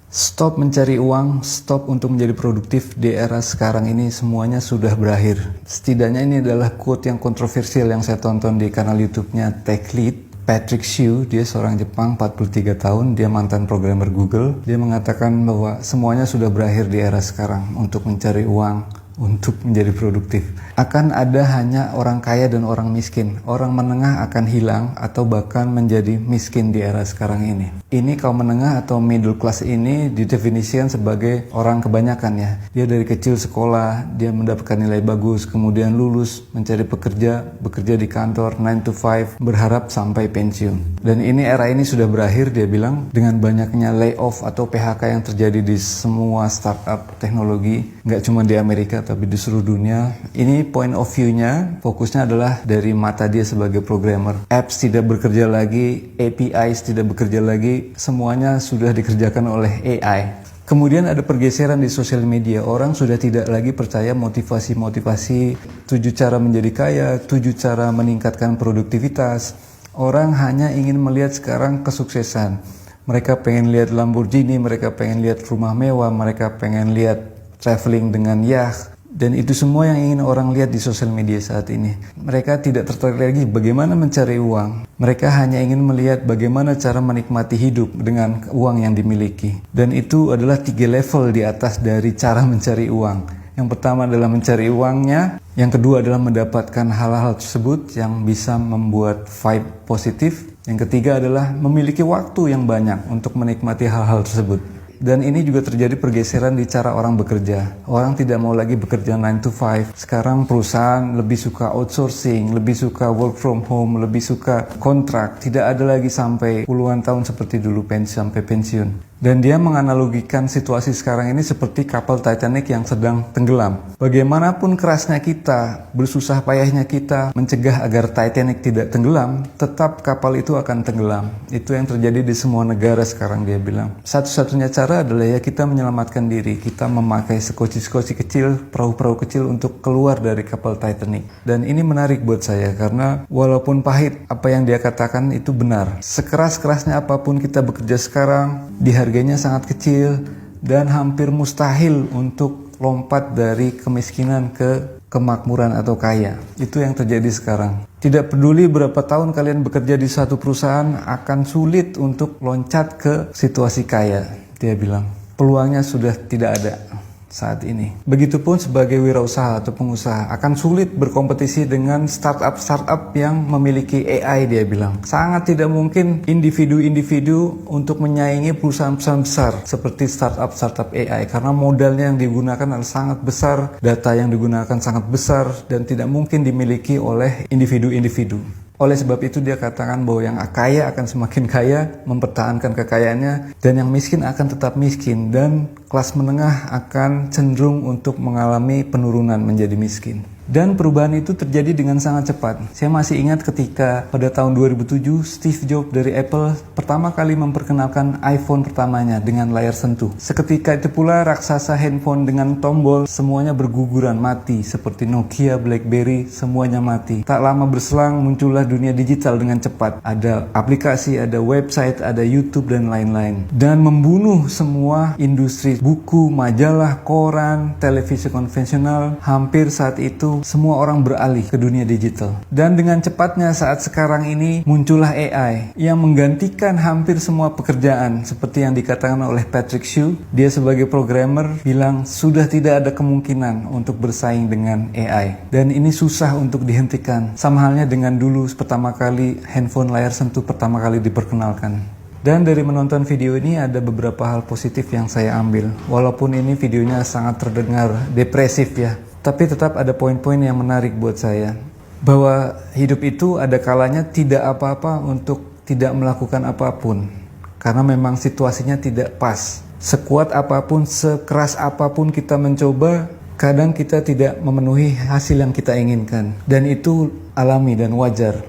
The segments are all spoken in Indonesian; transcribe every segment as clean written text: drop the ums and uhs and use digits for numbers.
Stop mencari uang, stop untuk menjadi produktif di era sekarang ini, semuanya sudah berakhir. Setidaknya ini adalah quote yang kontroversial yang saya tonton di kanal YouTube-nya TechLead. Patrick Hsu, dia seorang Jepang, 43 tahun, dia mantan programmer Google. Dia mengatakan bahwa semuanya sudah berakhir di era sekarang untuk mencari uang, untuk menjadi produktif. Akan ada hanya orang kaya dan orang miskin. Orang menengah akan hilang atau bahkan menjadi miskin di era sekarang ini. Ini kaum menengah atau middle class ini didefinisikan sebagai orang kebanyakan ya. Dia dari kecil sekolah, dia mendapatkan nilai bagus, kemudian lulus, mencari bekerja di kantor 9 to 5, berharap sampai pensiun. Dan ini era ini sudah berakhir, dia bilang, dengan banyaknya layoff atau PHK yang terjadi di semua startup teknologi, nggak cuma di Amerika tapi di seluruh dunia. Ini point of view-nya, fokusnya adalah dari mata dia sebagai programmer. Apps tidak bekerja lagi, APIs tidak bekerja lagi, semuanya sudah dikerjakan oleh AI. Kemudian ada pergeseran di sosial media, orang sudah tidak lagi percaya motivasi-motivasi, 7 cara menjadi kaya, 7 cara meningkatkan produktivitas. Orang hanya ingin melihat sekarang kesuksesan. Mereka pengen lihat Lamborghini, mereka pengen lihat rumah mewah, mereka pengen lihat traveling dengan yacht. Dan itu semua yang ingin orang lihat di sosial media saat ini. Mereka tidak tertarik lagi bagaimana mencari uang. Mereka hanya ingin melihat bagaimana cara menikmati hidup dengan uang yang dimiliki. Dan itu adalah 3 level di atas dari cara mencari uang. Yang pertama adalah mencari uangnya. Yang kedua adalah mendapatkan hal-hal tersebut yang bisa membuat vibe positif. Yang ketiga adalah memiliki waktu yang banyak untuk menikmati hal-hal tersebut. Dan ini juga terjadi pergeseran di cara orang bekerja. Orang tidak mau lagi bekerja 9 to 5. Sekarang perusahaan lebih suka outsourcing, lebih suka work from home, lebih suka kontrak. Tidak ada lagi sampai puluhan tahun seperti dulu sampai pensiun. Dan dia menganalogikan situasi sekarang ini seperti kapal Titanic yang sedang tenggelam. Bagaimanapun kerasnya kita, bersusah payahnya kita mencegah agar Titanic tidak tenggelam, tetap kapal itu akan tenggelam. Itu yang terjadi di semua negara sekarang, dia bilang. Satu-satunya cara adalah ya kita menyelamatkan diri. Kita memakai sekoci-sekoci kecil, perahu-perahu kecil untuk keluar dari kapal Titanic. Dan ini menarik buat saya karena walaupun pahit, apa yang dia katakan itu benar. Sekeras-kerasnya apapun kita bekerja sekarang, harganya sangat kecil dan hampir mustahil untuk lompat dari kemiskinan ke kemakmuran atau kaya. Itu yang terjadi sekarang. Tidak peduli berapa tahun kalian bekerja di satu perusahaan, akan sulit untuk loncat ke situasi kaya, dia bilang. Peluangnya sudah tidak ada saat ini. Begitupun sebagai wirausaha atau pengusaha akan sulit berkompetisi dengan startup yang memiliki AI, dia bilang. Sangat tidak mungkin individu-individu untuk menyaingi perusahaan-perusahaan besar seperti startup AI karena modalnya yang digunakan adalah sangat besar, data yang digunakan sangat besar dan tidak mungkin dimiliki oleh individu-individu. Oleh sebab itu dia katakan bahwa yang kaya akan semakin kaya, mempertahankan kekayaannya, dan yang miskin akan tetap miskin, dan kelas menengah akan cenderung untuk mengalami penurunan menjadi miskin. Dan perubahan itu terjadi dengan sangat cepat. Saya masih ingat ketika pada tahun 2007 Steve Jobs dari Apple pertama kali memperkenalkan iPhone pertamanya dengan layar sentuh. Seketika itu pula raksasa handphone dengan tombol semuanya berguguran mati, seperti Nokia, BlackBerry, semuanya mati. Tak lama berselang muncullah dunia digital dengan cepat. Ada aplikasi, ada website, ada YouTube dan lain-lain. Dan membunuh semua industri buku, majalah, koran, televisi konvensional. Hampir saat itu semua orang beralih ke dunia digital. Dan dengan cepatnya saat sekarang ini muncullah AI yang menggantikan hampir semua pekerjaan seperti yang dikatakan oleh Patrick Hsu. Dia sebagai programmer bilang sudah tidak ada kemungkinan untuk bersaing dengan AI. Dan ini susah untuk dihentikan. Sama halnya dengan dulu pertama kali handphone layar sentuh pertama kali diperkenalkan. Dan dari menonton video ini ada beberapa hal positif yang saya ambil. Walaupun ini videonya sangat terdengar depresif ya. Tapi tetap ada poin-poin yang menarik buat saya. Bahwa hidup itu ada kalanya tidak apa-apa untuk tidak melakukan apapun. Karena memang situasinya tidak pas. Sekuat apapun, sekeras apapun kita mencoba, kadang kita tidak memenuhi hasil yang kita inginkan. Dan itu alami dan wajar.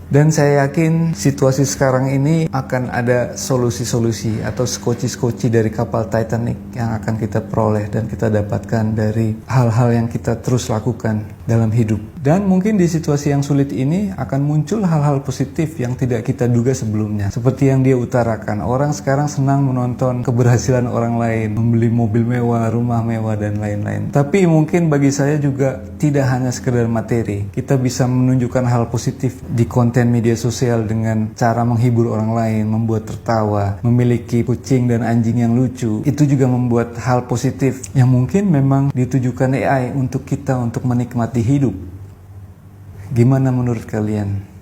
Dan saya yakin situasi sekarang ini akan ada solusi-solusi atau skoci-skoci dari kapal Titanic yang akan kita peroleh dan kita dapatkan dari hal-hal yang kita terus lakukan dalam hidup. Dan mungkin di situasi yang sulit ini akan muncul hal-hal positif yang tidak kita duga sebelumnya. Seperti yang dia utarakan, orang sekarang senang menonton keberhasilan orang lain, membeli mobil mewah, rumah mewah, dan lain-lain. Tapi mungkin bagi saya juga tidak hanya sekedar materi. Kita bisa menunjukkan hal positif di konten media sosial dengan cara menghibur orang lain, membuat tertawa, memiliki kucing dan anjing yang lucu. Itu juga membuat hal positif yang mungkin memang ditujukan AI untuk kita untuk menikmati hidup. Gimana menurut kalian?